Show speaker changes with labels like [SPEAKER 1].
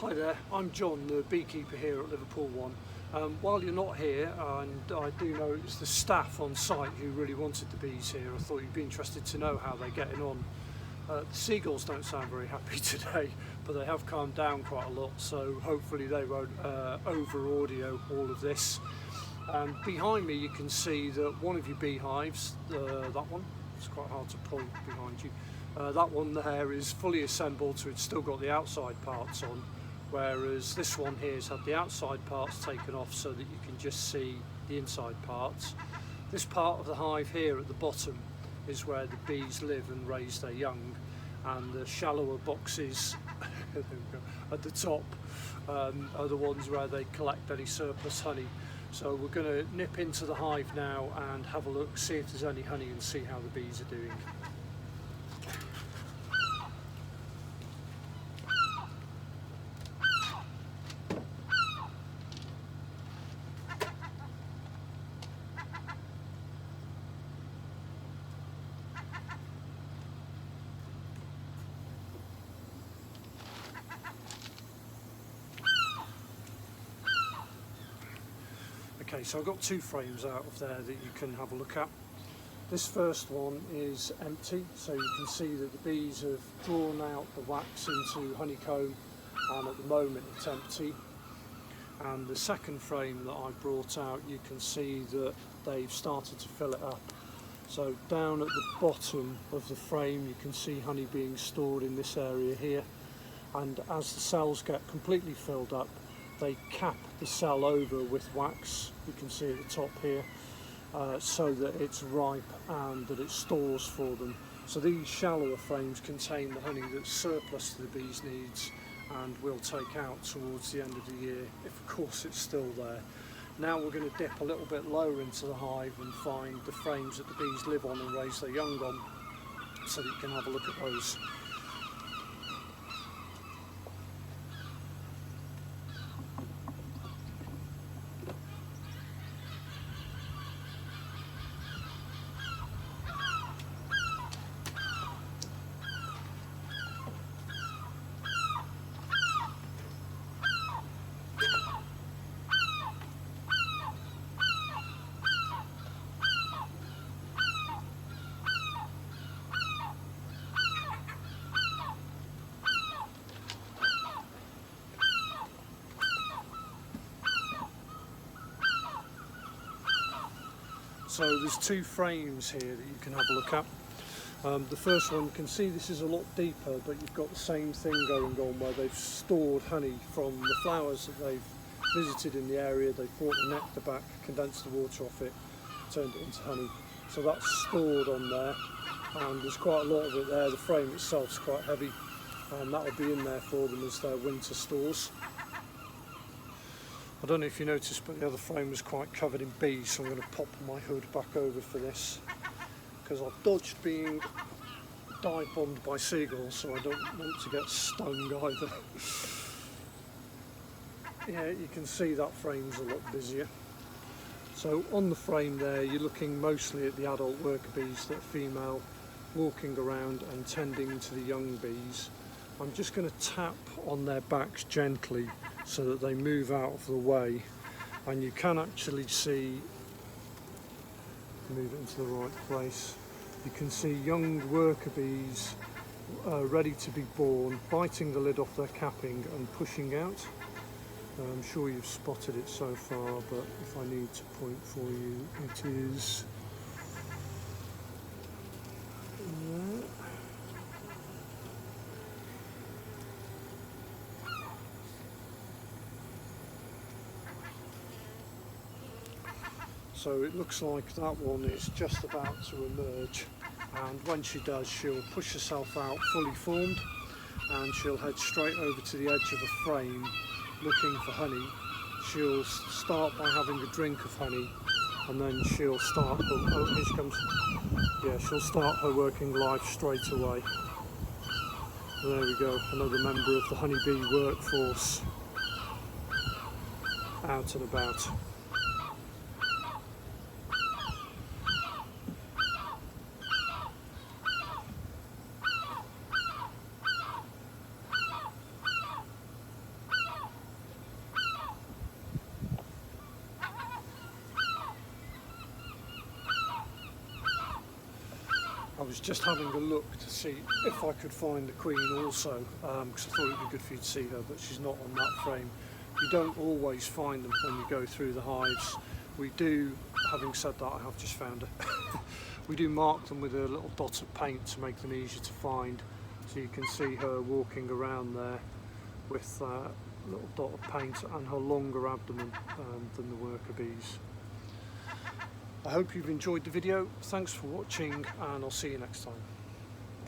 [SPEAKER 1] Hi there, I'm John, the beekeeper here at Liverpool ONE. While you're not here, and I do know it's the staff on site who really wanted the bees here, I thought you'd be interested to know how they're getting on. The seagulls don't sound very happy today, but they have calmed down quite a lot, so hopefully they won't over audio all of this. Behind me you can see that one of your beehives, that one, it's quite hard to point behind you, that one there is fully assembled, so it's still got the outside parts on, whereas this one here has had the outside parts taken off so that you can just see the inside parts. This part of the hive here at the bottom is where the bees live and raise their young, and the shallower boxes at the top are the ones where they collect any surplus honey. So we're going to nip into the hive now and have a look, see if there's any honey and see how the bees are doing. Okay, so I've got two frames out of there that you can have a look at. This first one is empty, so you can see that the bees have drawn out the wax into honeycomb, and at the moment it's empty. And the second frame that I brought out, you can see that they've started to fill it up. So down at the bottom of the frame you can see honey being stored in this area here, and as the cells get completely filled up, they cap the cell over with wax, you can see at the top here, so that it's ripe and that it stores for them. So these shallower frames contain the honey that's surplus to the bees' needs and we'll take out towards the end of the year, if of course it's still there. Now we're going to dip a little bit lower into the hive and find the frames that the bees live on and raise their young on, so that you can have a look at those. So there's two frames here that you can have a look at. The first one, you can see this is a lot deeper, but you've got the same thing going on where they've stored honey from the flowers that they've visited in the area. They've brought the nectar back, condensed the water off it, turned it into honey. So that's stored on there, and there's quite a lot of it there. The frame itself is quite heavy, and that'll be in there for them as their winter stores. I don't know if you noticed, but the other frame was quite covered in bees, so I'm going to pop my hood back over for this, because I've dodged being dive bombed by seagulls, so I don't want to get stung either. Yeah, you can see that frame's a lot busier. So on the frame there, you're looking mostly at the adult worker bees that are female, walking around and tending to the young bees. I'm just going to tap on their backs gently so that they move out of the way, and you can actually see, move it into the right place, you can see young worker bees ready to be born, biting the lid off their capping and pushing out. I'm sure you've spotted it so far, but if I need to point for you, it is there. So it looks like that one is just about to emerge, and when she does, she'll push herself out fully formed, and she'll head straight over to the edge of the frame looking for honey. She'll start by having a drink of honey, and then she'll start, oh here she comes, yeah, she'll start her working life straight away. There we go, another member of the honeybee workforce out and about. I was just having a look to see if I could find the queen also, because I thought it would be good for you to see her, but she's not on that frame. You don't always find them when you go through the hives. We do, having said that, I have just found her. We do mark them with a little dot of paint to make them easier to find. So you can see her walking around there with a little dot of paint and her longer abdomen than the worker bees. I hope you've enjoyed the video. Thanks for watching, and I'll see you next time.